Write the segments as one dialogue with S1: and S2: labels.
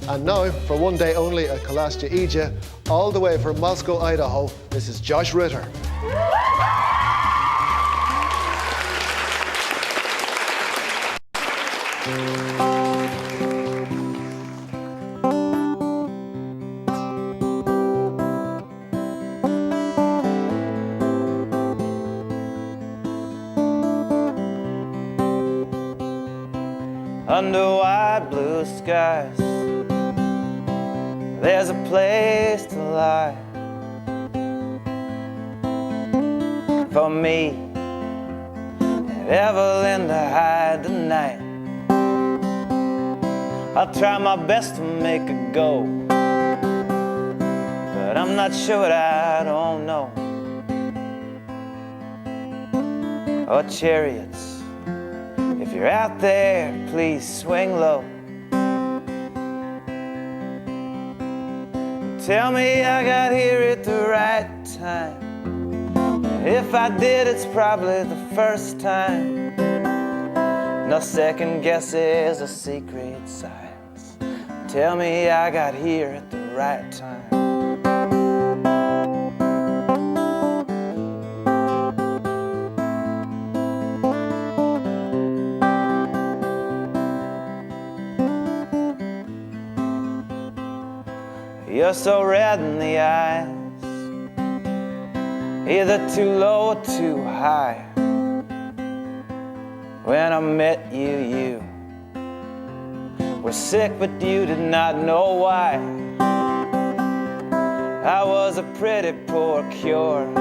S1: And now, for one day only at Kalastya Ija, all the way from Moscow, Idaho, this is Josh Ritter.
S2: Under wide blue skies, there's a place to lie for me and Evelyn to hide tonight. I'll try my best to make a go, but I'm not sure what I don't know. Oh, chariots, if you're out there, please swing low. Tell me I got here at the right time. If I did, it's probably the first time. No second guesses or secret signs. Tell me I got here at the right time. You're so red in the eyes, either too low or too high. When I met you, you were sick, but you did not know why. I was a pretty poor cure.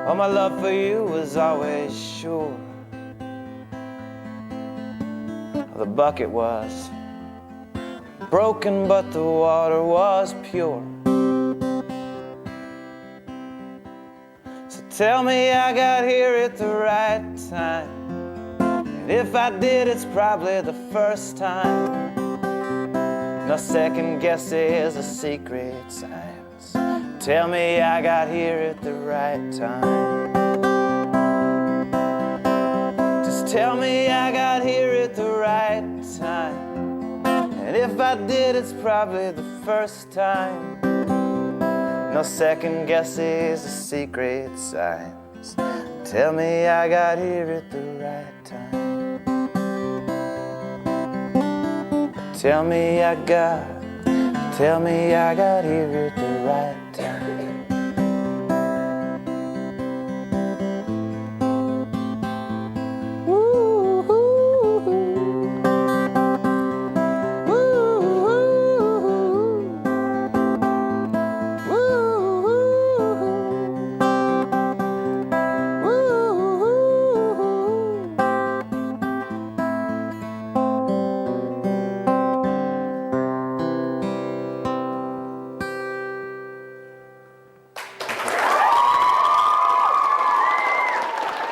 S2: Oh, my love for you was always sure. The bucket was broken, but the water was pure. So tell me I got here at the right time. And if I did, it's probably the first time. No second guesses or secret signs. Tell me I got here at the right time. Just tell me I got here at the right time. And if I did, it's probably the first time. No second guesses or secret signs. Tell me I got here at the right time. Tell me I got here at the right time.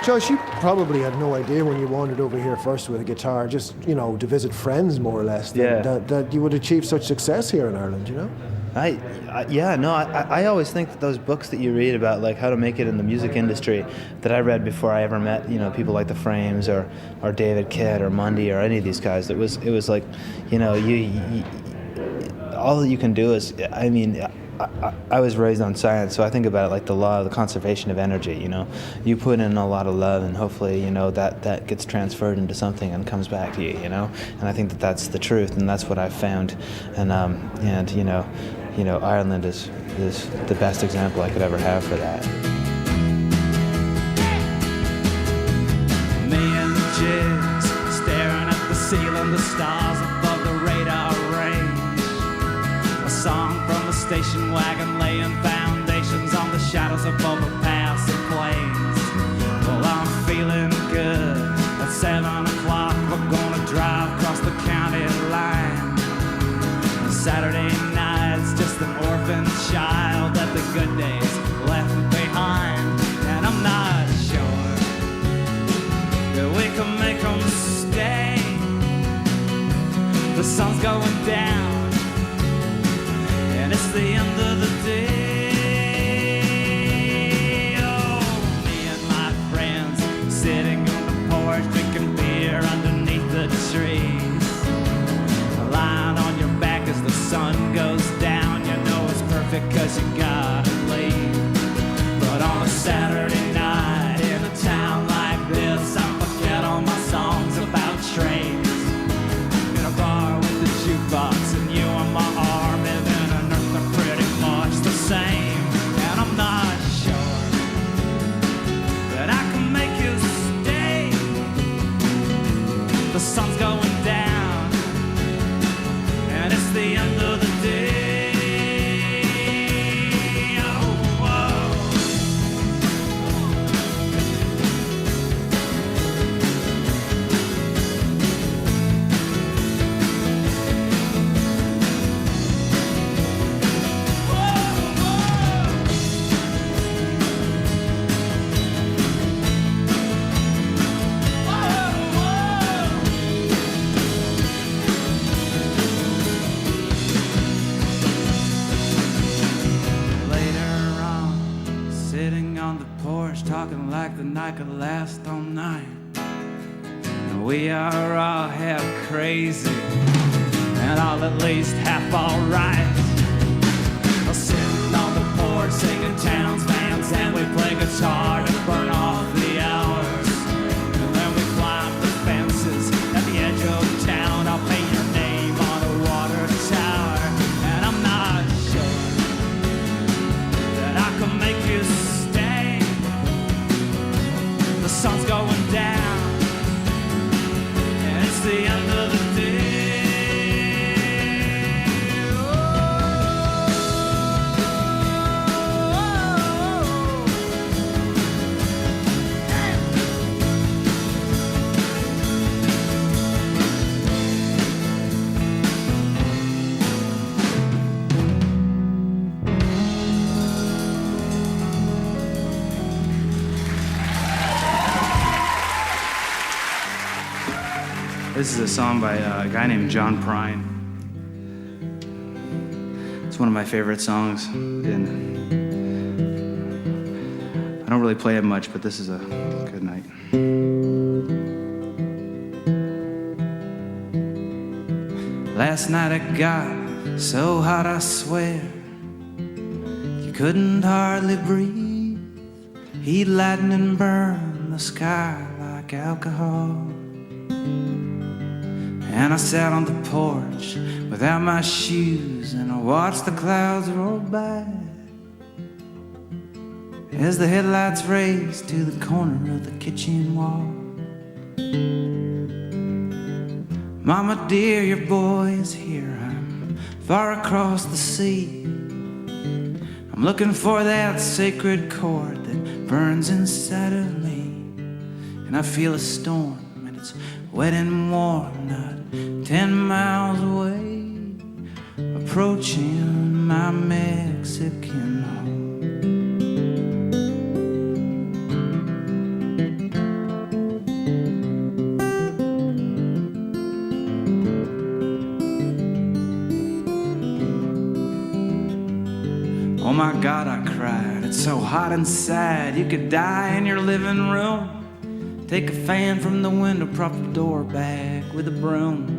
S1: Josh, you probably had no idea when you wandered over here first with a guitar, just, you know, to visit friends more or less, that you would achieve such success here in Ireland, you know?
S2: I always think that those books that you read about, like how to make it in the music industry, that I read before I ever met, you know, people like the Frames or David Kidd or Mundy or any of these guys. It was like, you know, you all that you can do is, I mean, I was raised on science, so I think about it like the law of the conservation of energy, you know. You put in a lot of love and hopefully, you know, that gets transferred into something and comes back to you, you know. And I think that that's the truth, and that's what I've found. And you know, Ireland is the best example I could ever have for that.
S3: Me and the Jews staring at the ceiling, the stars above the radar range. A song from a station wagon laying foundations on the shadows of overpassing planes. Well, I'm feeling good. At 7 o'clock, we're gonna drive across the county line. Saturday night's just an orphan child that the good days left behind. And I'm not sure that we can make them stay. The sun's going down and it's the end of the day. Oh, me and my friends sitting on the porch drinking beer underneath the trees, lying on jukebox and you on my arm, heaven and earth are pretty much the same. And I'm not sure that I can make you stay. The sun's going down and it's the end of the day. Talking like the night could last all night. We are all half crazy and all at least half alright. Sitting on the porch singing Towns bands, and we play guitar to burn off the hours. And then we climb the fences at the edge of town. I'll paint your name on a water tower. And I'm not sure that I can make you stay. The sun's going down and it's the end of the day. This is a song by a guy named John Prine. It's one of my favorite songs, and I don't really play it much, but this is a good night. Last night it got so hot I swear you couldn't hardly breathe. Heat, lightning, burn the sky like alcohol. And I sat on the porch without my shoes, and I watched the clouds roll by as the headlights raced to the corner of the kitchen wall. Mama dear, your boy is here. I'm far across the sea. I'm looking for that sacred chord that burns inside of me. And I feel a storm, and it's wet and warm, not 10 miles away, approaching my Mexican home. Oh my God, I cried. It's so hot inside. You could die in your living room. Take a fan from the window, prop the door back with a broom.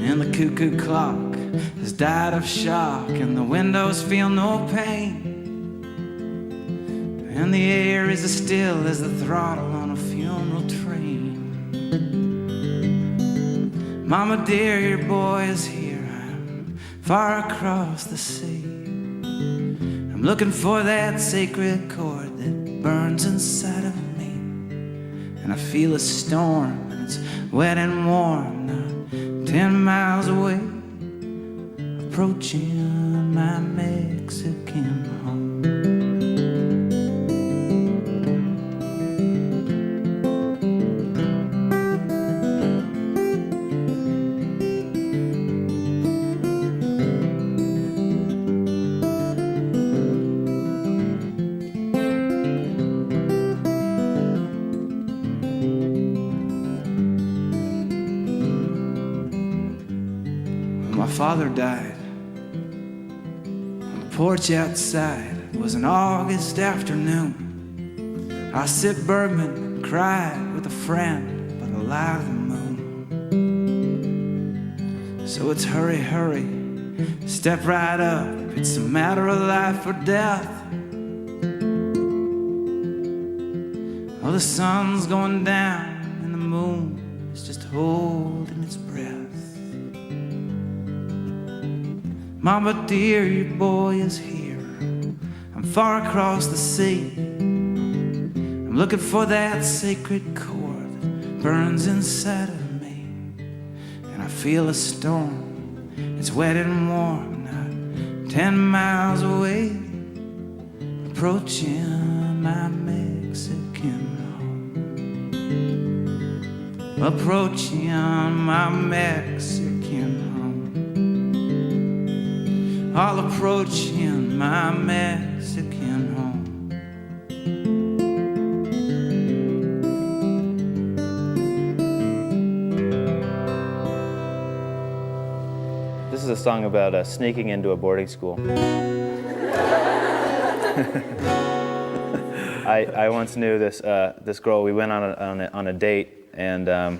S3: And the cuckoo clock has died of shock, and the windows feel no pain. And the air is as still as the throttle on a funeral train. Mama dear, your boy is here. I'm far across the sea. I'm looking for that sacred chord that burns inside of me. And I feel a storm, and it's wet and warm, not 10 miles away, approaching my Mexican home. My father died on the porch outside. It was an August afternoon. I sipped bourbon and cried with a friend by the light of the moon. So it's hurry, hurry, step right up. It's a matter of life or death. Oh, the sun's going down and the moon is just holding its breath. Mama dear, your boy is here. I'm far across the sea. I'm looking for that sacred chord that burns inside of me. And I feel a storm. It's wet and warm, not 10 miles away. Approaching my Mexican home. Approaching my Mexican home. I'll approaching my Mexican home.
S2: This is a song about sneaking into a boarding school. I once knew this girl. We went on a date, and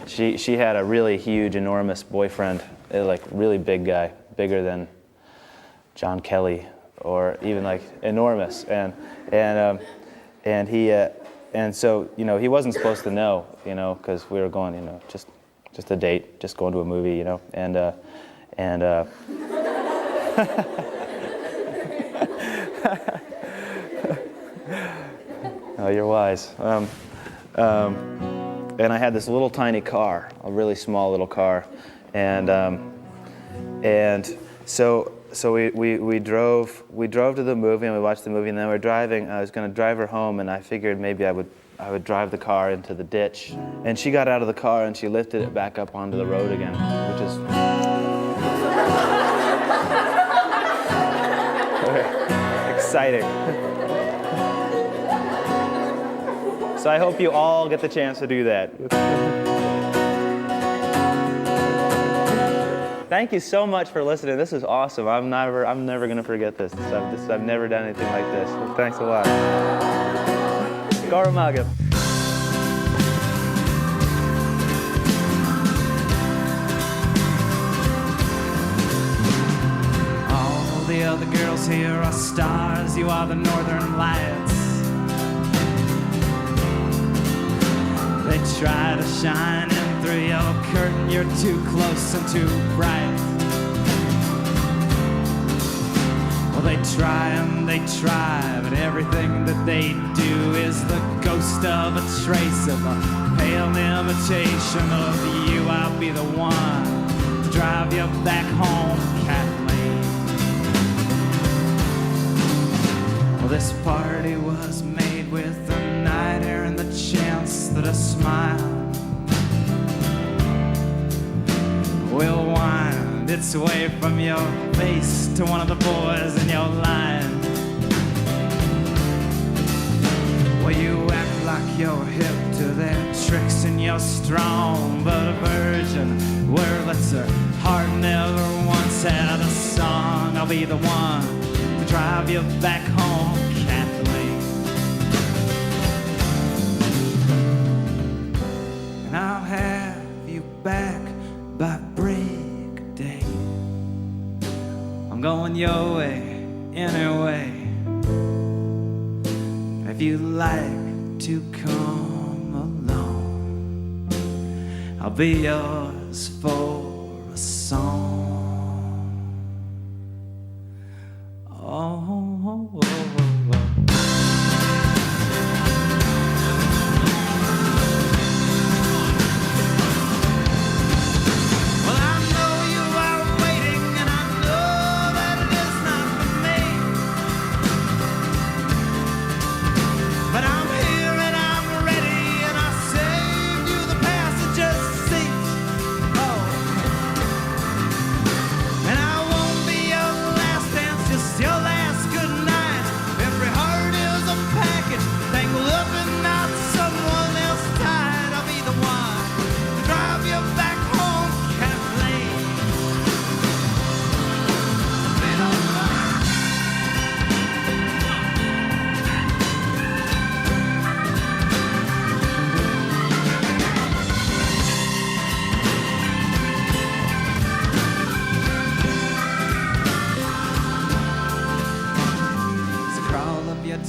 S2: she had a really huge, enormous boyfriend, like really big guy, bigger than John Kelly, or even like enormous. And so he wasn't supposed to know, because we were going, just a date, just going to a movie, Oh, you're wise. And I had this little tiny car, a really small little car, and so we drove to the movie, and we watched the movie, and then we were driving. I was going to drive her home, and I figured maybe I would drive the car into the ditch. And she got out of the car and she lifted it back up onto the road again, which is exciting. So I hope you all get the chance to do that. Thank you so much for listening. This is awesome. I'm never going to forget this. I've never done anything like this. Thanks a lot. Scaramaga.
S3: All the other girls here are stars. You are the northern lights. They try to shine in through your curtain. You're too close and too bright. Well, they try and they try, but everything that they do is the ghost of a trace of a pale imitation of you. I'll be the one to drive you back home, Kathleen. Well, this party was made with the night air and the chance that a smile will wind its way from your face to one of the boys in your line. Well, you act like you're hip to their tricks and you're strong, but a virgin wordless, her heart never once had a song. I'll be the one to drive you back home, Kathleen. And I'll have you back by break day. I'm going your way anyway. If you'd like to come along, I'll be yours for a song.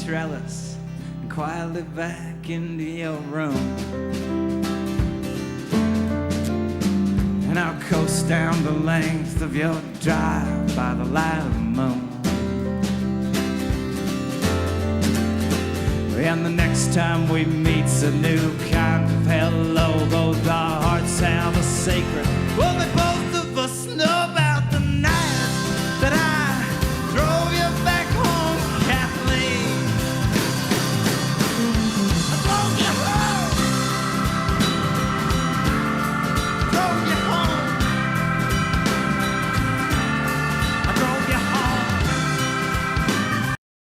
S3: Trellis and quietly back into your room, and I'll coast down the length of your drive by the light of the moon. And the next time we meet's a new kind of hello, though our hearts have a sacred